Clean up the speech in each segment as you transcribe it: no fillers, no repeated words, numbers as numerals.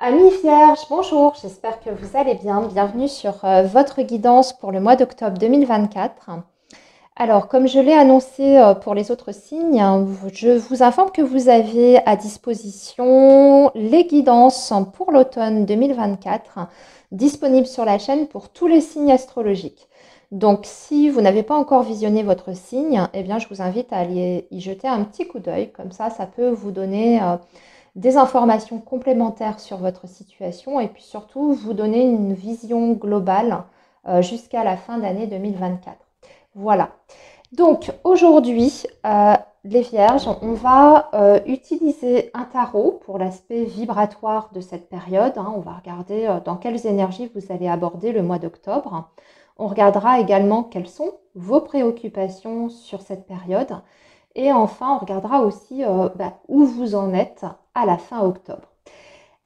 Amis vierges, bonjour, j'espère que vous allez bien. Bienvenue sur votre guidance pour le mois d'octobre 2024. Alors, comme je l'ai annoncé pour les autres signes, je vous informe que vous avez à disposition les guidances pour l'automne 2024 disponibles sur la chaîne pour tous les signes astrologiques. Donc, si vous n'avez pas encore visionné votre signe, eh bien, je vous invite à aller y jeter un petit coup d'œil. Comme ça peut vous donner des informations complémentaires sur votre situation et puis surtout vous donner une vision globale jusqu'à la fin d'année 2024. Voilà. Donc aujourd'hui, les Vierges, on va utiliser un tarot pour l'aspect vibratoire de cette période. On va regarder dans quelles énergies vous allez aborder le mois d'octobre. On regardera également quelles sont vos préoccupations sur cette période. Et enfin, on regardera aussi où vous en êtes à la fin octobre.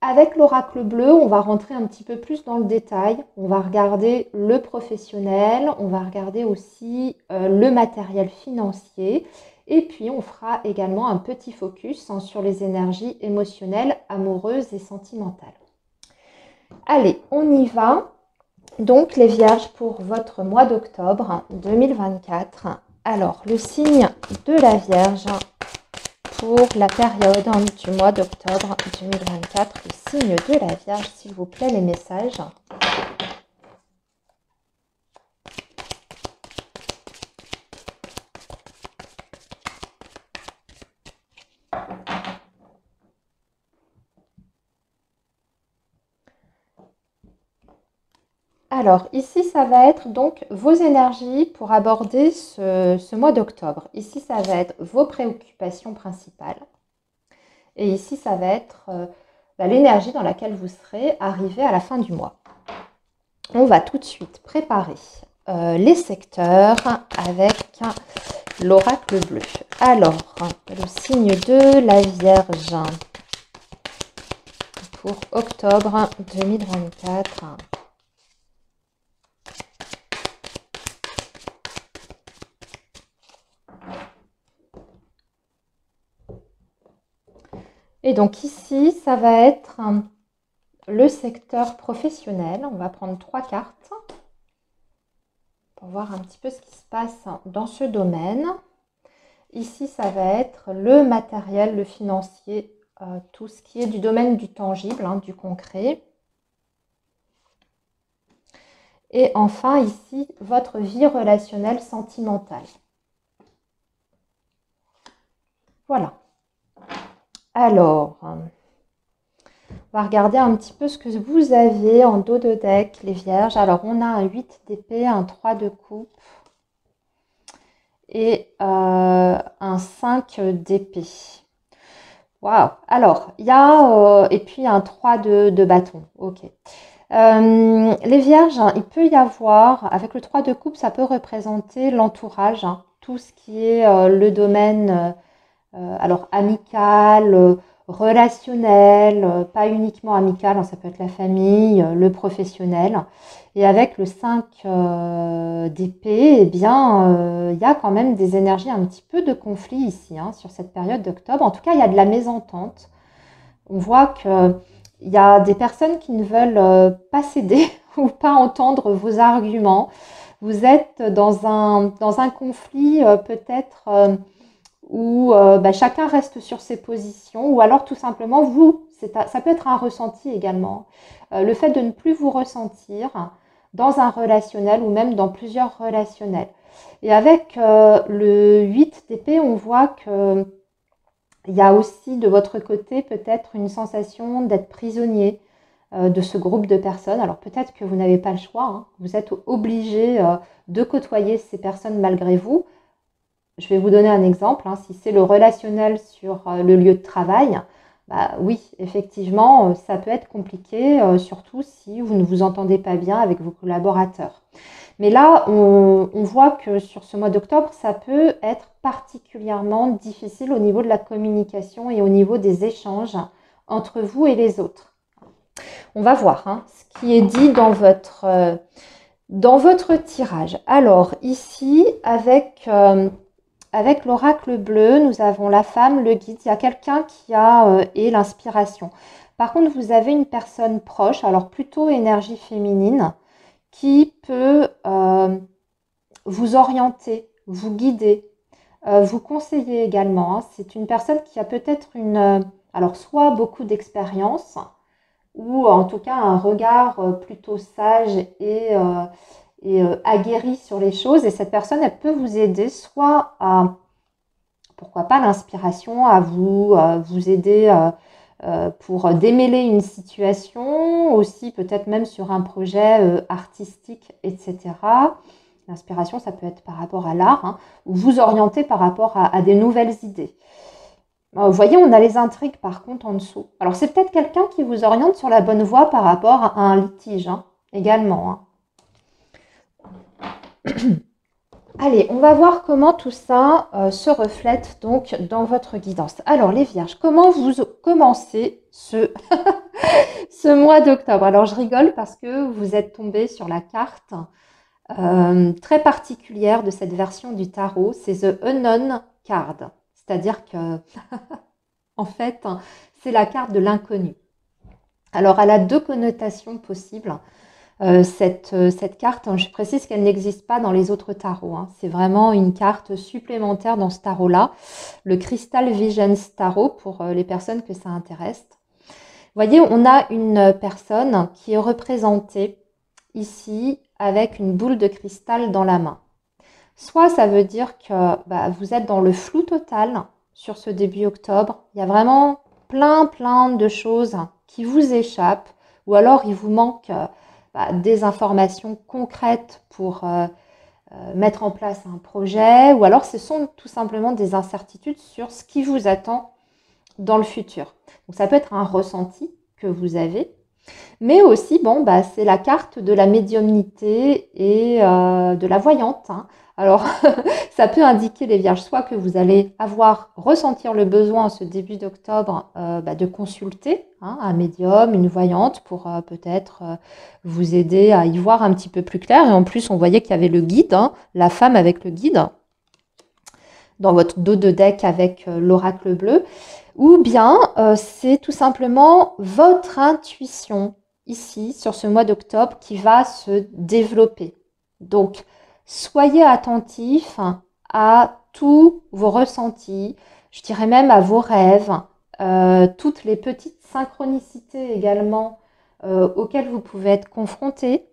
Avec l'oracle bleu, on va rentrer un petit peu plus dans le détail. On va regarder le professionnel, on va regarder aussi le matériel financier. Et puis, on fera également un petit focus sur les énergies émotionnelles, amoureuses et sentimentales. Allez, on y va. Donc, les Vierges, pour votre mois d'octobre 2024. Alors, le signe de la Vierge pour la période du mois d'octobre 2024. Le signe de la Vierge, s'il vous plaît, les messages. Alors, ici, ça va être donc vos énergies pour aborder ce mois d'octobre. Ici, ça va être vos préoccupations principales. Et ici, ça va être l'énergie dans laquelle vous serez arrivé à la fin du mois. On va tout de suite préparer les secteurs avec l'oracle bleu. Alors, le signe de la Vierge pour octobre 2024. Et donc ici, ça va être le secteur professionnel. On va prendre 3 cartes pour voir un petit peu ce qui se passe dans ce domaine. Ici, ça va être le matériel, le financier, tout ce qui est du domaine du tangible, du concret. Et enfin, ici, votre vie relationnelle sentimentale. Voilà. Alors, on va regarder un petit peu ce que vous avez en dos de deck, les Vierges. Alors, on a un 8 d'épée, un 3 de coupe et un 5 d'épée. Waouh! Alors, il y a... et puis un 3 de bâton. Ok. Les Vierges, il peut y avoir, avec le 3 de coupe, ça peut représenter l'entourage, tout ce qui est le domaine... alors amical, relationnel, pas uniquement amical, ça peut être la famille, le professionnel. Et avec le 5 d'épée, eh bien, il y a quand même des énergies un petit peu de conflit ici, sur cette période d'octobre. En tout cas, il y a de la mésentente. On voit qu'il y a des personnes qui ne veulent pas céder ou pas entendre vos arguments. Vous êtes dans un conflit peut-être... où chacun reste sur ses positions, ou alors tout simplement ça peut être un ressenti également, le fait de ne plus vous ressentir dans un relationnel ou même dans plusieurs relationnels. Et avec le 8 d'épée, on voit qu'il y a aussi de votre côté peut-être une sensation d'être prisonnier de ce groupe de personnes. Alors peut-être que vous n'avez pas le choix, vous êtes obligé de côtoyer ces personnes malgré vous. Je vais vous donner un exemple. Si c'est le relationnel sur le lieu de travail, oui, effectivement, ça peut être compliqué, surtout si vous ne vous entendez pas bien avec vos collaborateurs. Mais là, on voit que sur ce mois d'octobre, ça peut être particulièrement difficile au niveau de la communication et au niveau des échanges entre vous et les autres. On va voir ce qui est dit dans votre tirage. Alors ici, avec l'oracle bleu, nous avons la femme, le guide. Il y a quelqu'un qui a et l'inspiration. Par contre, vous avez une personne proche, alors plutôt énergie féminine, qui peut vous orienter, vous guider, vous conseiller également, hein. C'est une personne qui a peut-être alors soit beaucoup d'expérience, ou en tout cas un regard plutôt sage et aguerri sur les choses. Et cette personne, elle peut vous aider soit à, pourquoi pas, l'inspiration, à vous aider pour démêler une situation, aussi peut-être même sur un projet artistique, etc. L'inspiration, ça peut être par rapport à l'art, hein, ou vous orienter par rapport à des nouvelles idées. Vous voyez, on a les intrigues par contre en dessous. Alors c'est peut-être quelqu'un qui vous oriente sur la bonne voie par rapport à un litige, hein, également, hein. Allez, on va voir comment tout ça se reflète donc dans votre guidance. Alors les vierges, comment vous commencez ce mois d'octobre? Alors je rigole parce que vous êtes tombé sur la carte très particulière de cette version du tarot, c'est The Unknown Card. C'est-à-dire que, en fait, c'est la carte de l'inconnu. Alors, elle a deux connotations possibles. Cette carte, hein, je précise qu'elle n'existe pas dans les autres tarots, hein. C'est vraiment une carte supplémentaire dans ce tarot-là. Le Crystal Visions Tarot, pour les personnes que ça intéresse. Vous voyez, on a une personne qui est représentée ici avec une boule de cristal dans la main. Soit ça veut dire que vous êtes dans le flou total sur ce début octobre. Il y a vraiment plein de choses qui vous échappent. Ou alors il vous manque des informations concrètes pour mettre en place un projet. Ou alors ce sont tout simplement des incertitudes sur ce qui vous attend dans le futur. Donc ça peut être un ressenti que vous avez. Mais aussi, c'est la carte de la médiumnité et de la voyante, hein. Alors, ça peut indiquer les vierges, soit que vous allez ressentir le besoin en ce début d'octobre de consulter, hein, un médium, une voyante pour peut-être vous aider à y voir un petit peu plus clair. Et en plus, on voyait qu'il y avait le guide, hein, la femme avec le guide, dans votre dos de deck avec l'oracle bleu. Ou bien, c'est tout simplement votre intuition ici, sur ce mois d'octobre, qui va se développer. Donc, soyez attentifs à tous vos ressentis, je dirais même à vos rêves, toutes les petites synchronicités également auxquelles vous pouvez être confrontés.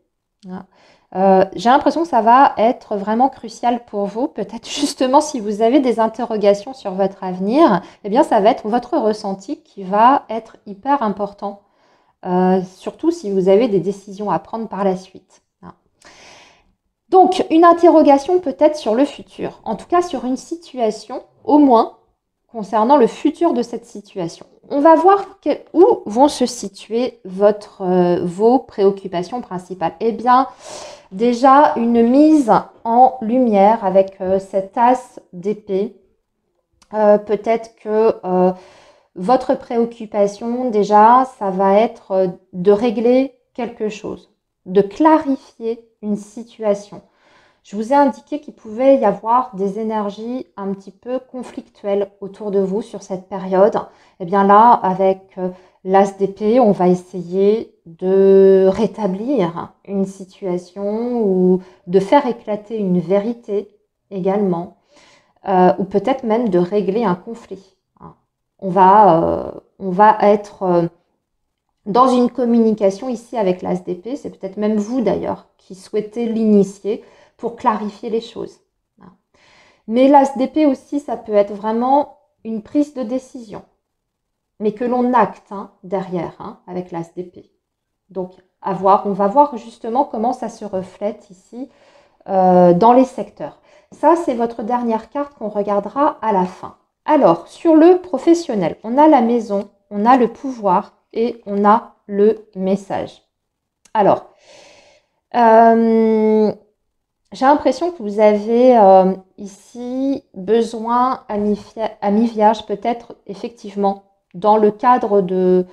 J'ai l'impression que ça va être vraiment crucial pour vous. Peut-être justement si vous avez des interrogations sur votre avenir, eh bien ça va être votre ressenti qui va être hyper important. Surtout si vous avez des décisions à prendre par la suite. Donc, une interrogation peut-être sur le futur, en tout cas sur une situation, au moins, concernant le futur de cette situation. On va voir où vont se situer vos préoccupations principales. Eh bien, déjà, une mise en lumière avec cet as d'épée. Peut-être que votre préoccupation, déjà, ça va être de régler quelque chose, de clarifier une situation. Je vous ai indiqué qu'il pouvait y avoir des énergies un petit peu conflictuelles autour de vous sur cette période. Et bien là, avec l'as d'épée, on va essayer de rétablir une situation ou de faire éclater une vérité également, ou peut-être même de régler un conflit. On va être dans une communication ici avec l'as d'épée, c'est peut-être même vous d'ailleurs qui souhaitez l'initier pour clarifier les choses. Mais l'as d'épée aussi, ça peut être vraiment une prise de décision, mais que l'on acte derrière avec l'as d'épée. Donc, on va voir justement comment ça se reflète ici dans les secteurs. Ça, c'est votre dernière carte qu'on regardera à la fin. Alors, sur le professionnel, on a la maison, on a le pouvoir et on a le message. Alors, j'ai l'impression que vous avez ici besoin, amis vierges, peut-être effectivement, dans le cadre de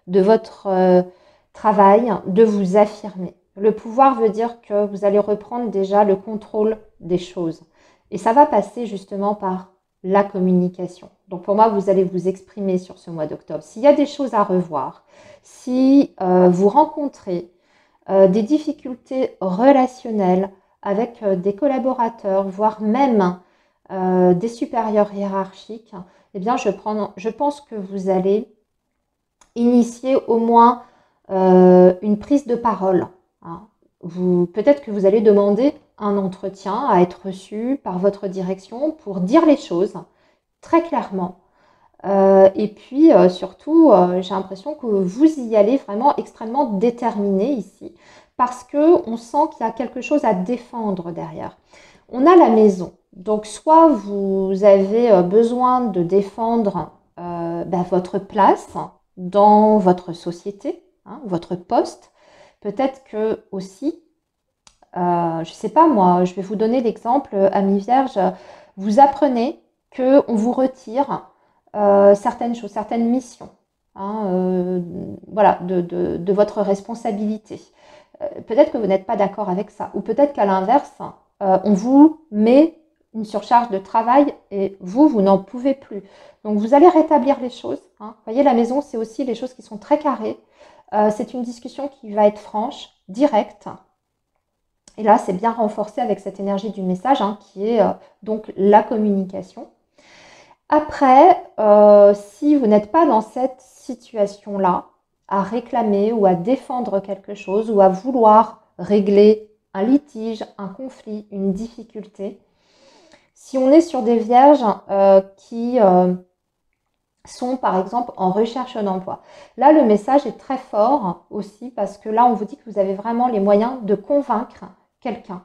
votre travail, de vous affirmer. Le pouvoir veut dire que vous allez reprendre déjà le contrôle des choses. Et ça va passer justement par la communication. Donc pour moi, vous allez vous exprimer sur ce mois d'octobre. S'il y a des choses à revoir, si vous rencontrez des difficultés relationnelles avec des collaborateurs, voire même des supérieurs hiérarchiques, eh bien je pense que vous allez initier au moins une prise de parole. Hein. Peut-être que vous allez demander un entretien à être reçu par votre direction pour dire les choses très clairement. Et puis surtout, j'ai l'impression que vous y allez vraiment extrêmement déterminé ici parce qu'on sent qu'il y a quelque chose à défendre derrière. On a la maison. Donc soit vous avez besoin de défendre votre place dans votre société, hein, votre poste. Peut-être que aussi, je ne sais pas moi, je vais vous donner l'exemple, amis vierges, vous apprenez qu'on vous retire certaines choses, certaines missions, hein, voilà, de votre responsabilité. Peut-être que vous n'êtes pas d'accord avec ça, ou peut-être qu'à l'inverse, on vous met une surcharge de travail et vous n'en pouvez plus. Donc vous allez rétablir les choses. Hein. Vous voyez, la maison, c'est aussi les choses qui sont très carrées. C'est une discussion qui va être franche, directe. Et là, c'est bien renforcé avec cette énergie du message, hein, qui est donc la communication. Après, si vous n'êtes pas dans cette situation-là, à réclamer ou à défendre quelque chose ou à vouloir régler un litige, un conflit, une difficulté, si on est sur des vierges qui sont par exemple en recherche d'emploi, là le message est très fort aussi parce que là on vous dit que vous avez vraiment les moyens de convaincre quelqu'un.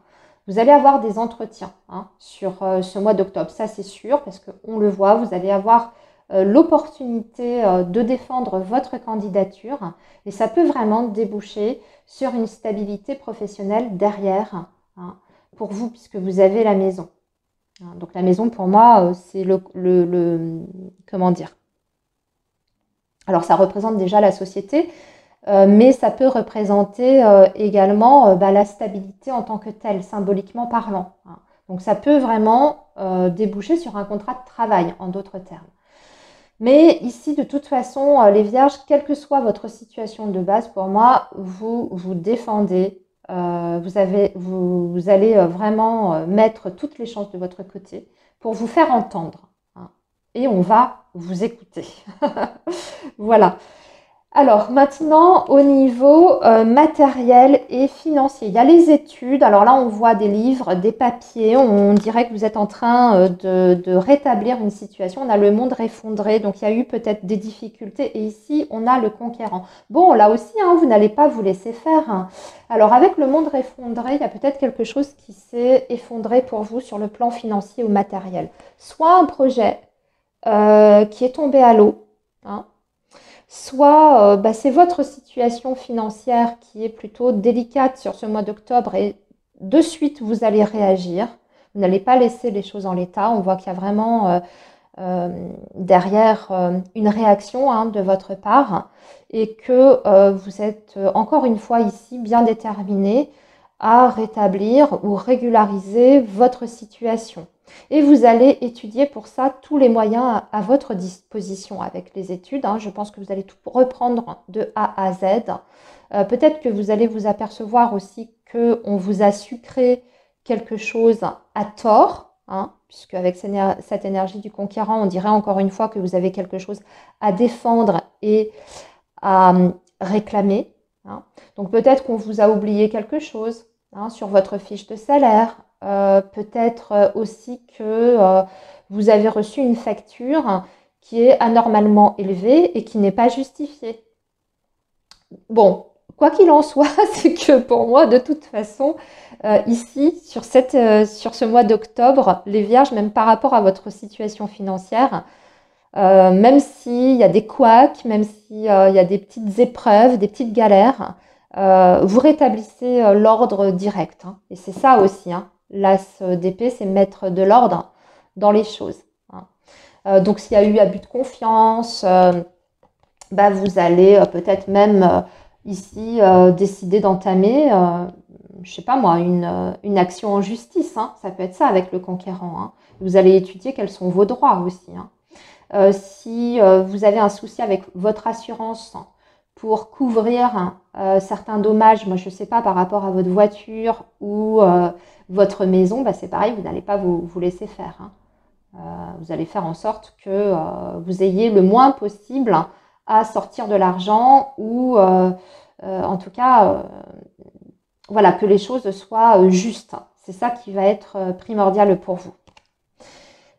Vous allez avoir des entretiens hein, sur ce mois d'octobre, ça c'est sûr, parce qu'on le voit, vous allez avoir l'opportunité de défendre votre candidature et ça peut vraiment déboucher sur une stabilité professionnelle derrière hein, pour vous, puisque vous avez la maison. Donc la maison pour moi, c'est comment dire? Alors ça représente déjà la société, mais ça peut représenter également la stabilité en tant que telle, symboliquement parlant. Hein. Donc ça peut vraiment déboucher sur un contrat de travail, en d'autres termes. Mais ici, de toute façon, les vierges, quelle que soit votre situation de base, pour moi, vous vous défendez. Vous allez vraiment mettre toutes les chances de votre côté pour vous faire entendre. Hein. Et on va vous écouter. Voilà. Alors maintenant, au niveau matériel et financier, il y a les études. Alors là, on voit des livres, des papiers. On dirait que vous êtes en train de rétablir une situation. On a le monde effondré, donc il y a eu peut-être des difficultés. Et ici, on a le conquérant. Bon, là aussi, hein, vous n'allez pas vous laisser faire. Hein. Alors avec le monde effondré, il y a peut-être quelque chose qui s'est effondré pour vous sur le plan financier ou matériel. Soit un projet qui est tombé à l'eau, hein, soit c'est votre situation financière qui est plutôt délicate sur ce mois d'octobre et de suite vous allez réagir. Vous n'allez pas laisser les choses en l'état. On voit qu'il y a vraiment derrière une réaction hein, de votre part et que vous êtes encore une fois ici bien déterminé à rétablir ou régulariser votre situation. Et vous allez étudier pour ça tous les moyens à votre disposition avec les études. Hein. Je pense que vous allez tout reprendre de A à Z. Peut-être que vous allez vous apercevoir aussi qu'on vous a sucré quelque chose à tort, hein, puisque avec cette énergie du conquérant, on dirait encore une fois que vous avez quelque chose à défendre et à réclamer. Hein. Donc peut-être qu'on vous a oublié quelque chose hein, sur votre fiche de salaire. Peut-être aussi que vous avez reçu une facture qui est anormalement élevée et qui n'est pas justifiée. Bon, quoi qu'il en soit, c'est que pour moi, de toute façon, ici, sur ce mois d'octobre, les vierges, même par rapport à votre situation financière, même s'il y a des couacs, même s'il y a des petites épreuves, des petites galères, vous rétablissez l'ordre direct. Hein. Et c'est ça aussi, hein. L'as d'épée, c'est mettre de l'ordre dans les choses. Hein. Donc, s'il y a eu abus de confiance, vous allez peut-être même ici décider d'entamer je sais pas moi, une action en justice, hein. Ça peut être ça avec le conquérant, hein. Vous allez étudier quels sont vos droits aussi, hein. Si vous avez un souci avec votre assurance pour couvrir certains dommages, moi je ne sais pas, par rapport à votre voiture ou votre maison, bah, c'est pareil, vous n'allez pas vous laisser faire, hein. Vous allez faire en sorte que vous ayez le moins possible à sortir de l'argent ou en tout cas, voilà, que les choses soient justes. C'est ça qui va être primordial pour vous.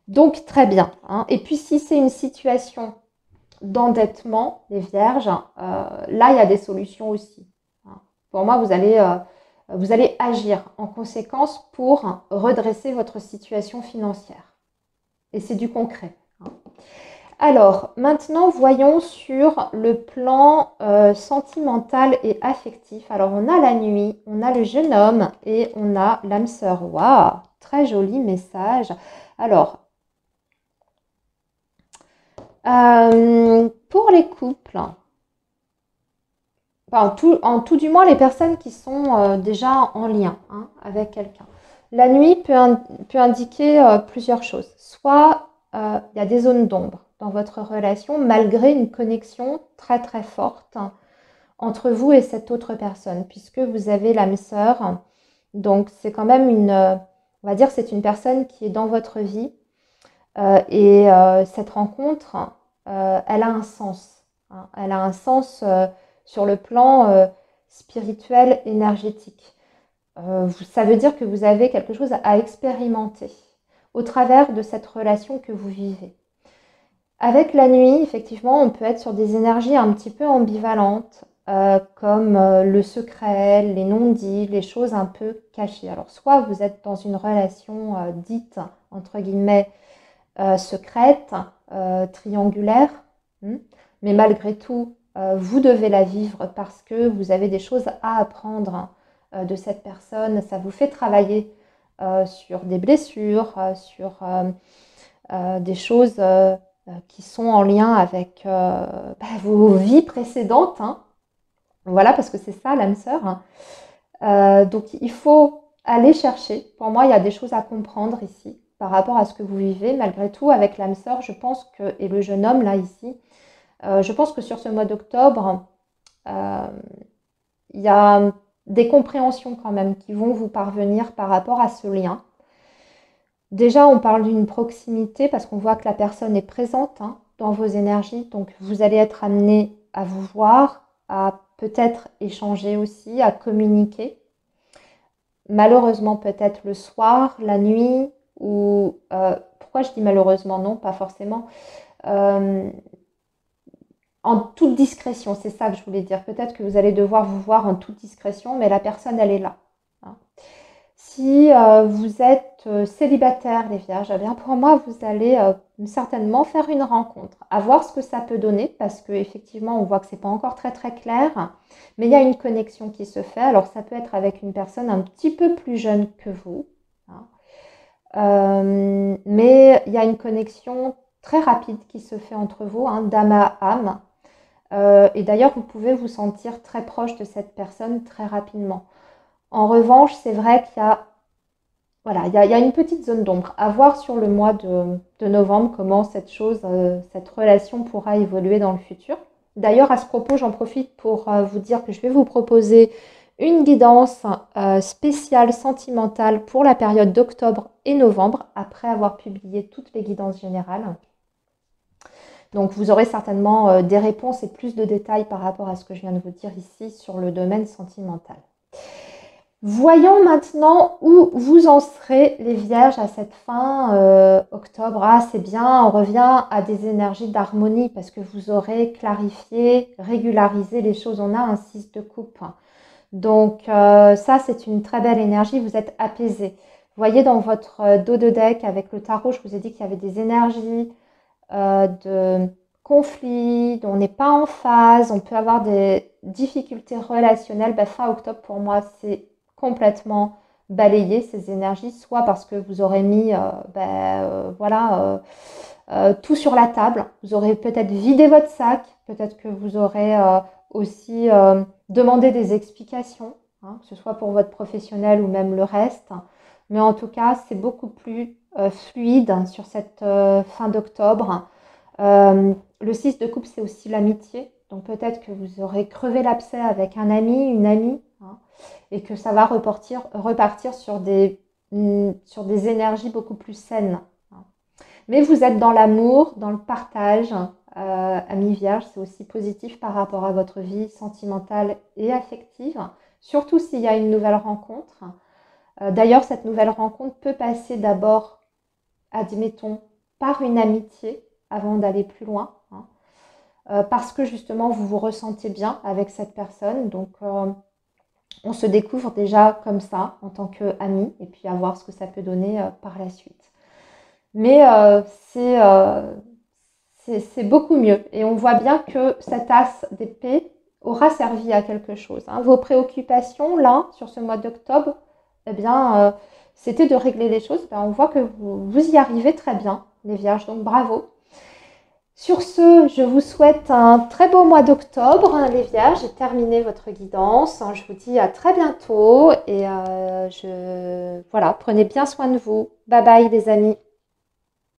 Donc très bien, hein. Et puis si c'est une situation d'endettement, les vierges, là il y a des solutions aussi, hein. Pour moi, vous allez agir en conséquence pour redresser votre situation financière. Et c'est du concret, hein. Alors, maintenant, voyons sur le plan sentimental et affectif. Alors, on a la nuit, on a le jeune homme et on a l'âme sœur. Waouh, très joli message. Alors, pour les couples, enfin, en tout du moins les personnes qui sont déjà en lien, hein, avec quelqu'un, la nuit peut indiquer plusieurs choses. Soit il y a des zones d'ombre dans votre relation malgré une connexion très très forte entre vous et cette autre personne, puisque vous avez l'âme sœur. Donc c'est quand même on va dire, c'est une personne qui est dans votre vie. Et cette rencontre, elle a un sens, hein. Elle a un sens sur le plan spirituel, énergétique. Ça veut dire que vous avez quelque chose à expérimenter au travers de cette relation que vous vivez. Avec la nuit, effectivement, on peut être sur des énergies un petit peu ambivalentes, comme le secret, les non-dits, les choses un peu cachées. Alors, soit vous êtes dans une relation dite, entre guillemets, secrète, triangulaire, mais malgré tout, vous devez la vivre parce que vous avez des choses à apprendre de cette personne. Ça vous fait travailler sur des blessures, sur des choses qui sont en lien avec vos vies précédentes, hein. Voilà, parce que c'est ça l'âme sœur, hein. Donc il faut aller chercher. Pour moi, il y a des choses à comprendre ici par rapport à ce que vous vivez. Malgré tout, avec l'âme sœur, je pense que, et le jeune homme là ici, je pense que sur ce mois d'octobre, il y a des compréhensions quand même qui vont vous parvenir par rapport à ce lien. Déjà, on parle d'une proximité parce qu'on voit que la personne est présente, hein, dans vos énergies. Donc, vous allez être amené à vous voir, à peut-être échanger aussi, à communiquer. Malheureusement, peut-être le soir, la nuit, ou pourquoi je dis malheureusement? Non, pas forcément. En toute discrétion, c'est ça que je voulais dire. Peut-être que vous allez devoir vous voir en toute discrétion, mais la personne, elle est là, hein. Si vous êtes célibataire, les vierges, eh bien pour moi, vous allez certainement faire une rencontre, à voir ce que ça peut donner, parce qu'effectivement, on voit que c'est pas encore très très clair, mais il y a une connexion qui se fait. Alors, ça peut être avec une personne un petit peu plus jeune que vous, hein. Mais il y a une connexion très rapide qui se fait entre vous, hein, d'âme à âme. Et d'ailleurs, vous pouvez vous sentir très proche de cette personne très rapidement. En revanche, c'est vrai qu'il y a, voilà, il y a une petite zone d'ombre. À voir sur le mois de novembre comment cette relation pourra évoluer dans le futur. D'ailleurs, à ce propos, j'en profite pour vous dire que je vais vous proposer une guidance spéciale sentimentale pour la période d'octobre et novembre, après avoir publié toutes les guidances générales. Donc, vous aurez certainement des réponses et plus de détails par rapport à ce que je viens de vous dire ici sur le domaine sentimental. Voyons maintenant où vous en serez, les vierges, à cette fin octobre. Ah, c'est bien, on revient à des énergies d'harmonie parce que vous aurez clarifié, régularisé les choses. On a un 6 de coupe. Donc, ça, c'est une très belle énergie. Vous êtes apaisé. Vous voyez dans votre dos de deck avec le tarot, je vous ai dit qu'il y avait des énergies de conflits, on n'est pas en phase, on peut avoir des difficultés relationnelles. Fin octobre, pour moi, c'est complètement balayé ces énergies, soit parce que vous aurez mis tout sur la table, vous aurez peut-être vidé votre sac, peut-être que vous aurez aussi demandé des explications, hein, que ce soit pour votre professionnel ou même le reste. Mais en tout cas, c'est beaucoup plus fluide sur cette fin d'octobre. Le 6 de coupe, c'est aussi l'amitié. Donc peut-être que vous aurez crevé l'abcès avec un ami, une amie, hein, et que ça va repartir sur des énergies beaucoup plus saines. Hein. Mais vous êtes dans l'amour, dans le partage. Ami Vierge, c'est aussi positif par rapport à votre vie sentimentale et affective, surtout s'il y a une nouvelle rencontre. D'ailleurs, cette nouvelle rencontre peut passer d'abord, admettons, par une amitié avant d'aller plus loin, hein, parce que justement vous vous ressentez bien avec cette personne. Donc on se découvre déjà comme ça en tant qu'ami et puis à voir ce que ça peut donner par la suite. Mais c'est beaucoup mieux et on voit bien que cette as d'épée aura servi à quelque chose. Hein. Vos préoccupations là sur ce mois d'octobre, eh bien c'était de régler les choses. Ben, on voit que vous y arrivez très bien, les vierges, donc bravo. Sur ce, je vous souhaite un très beau mois d'octobre, hein, les vierges. J'ai terminé votre guidance. Je vous dis à très bientôt et voilà, prenez bien soin de vous. Bye bye les amis.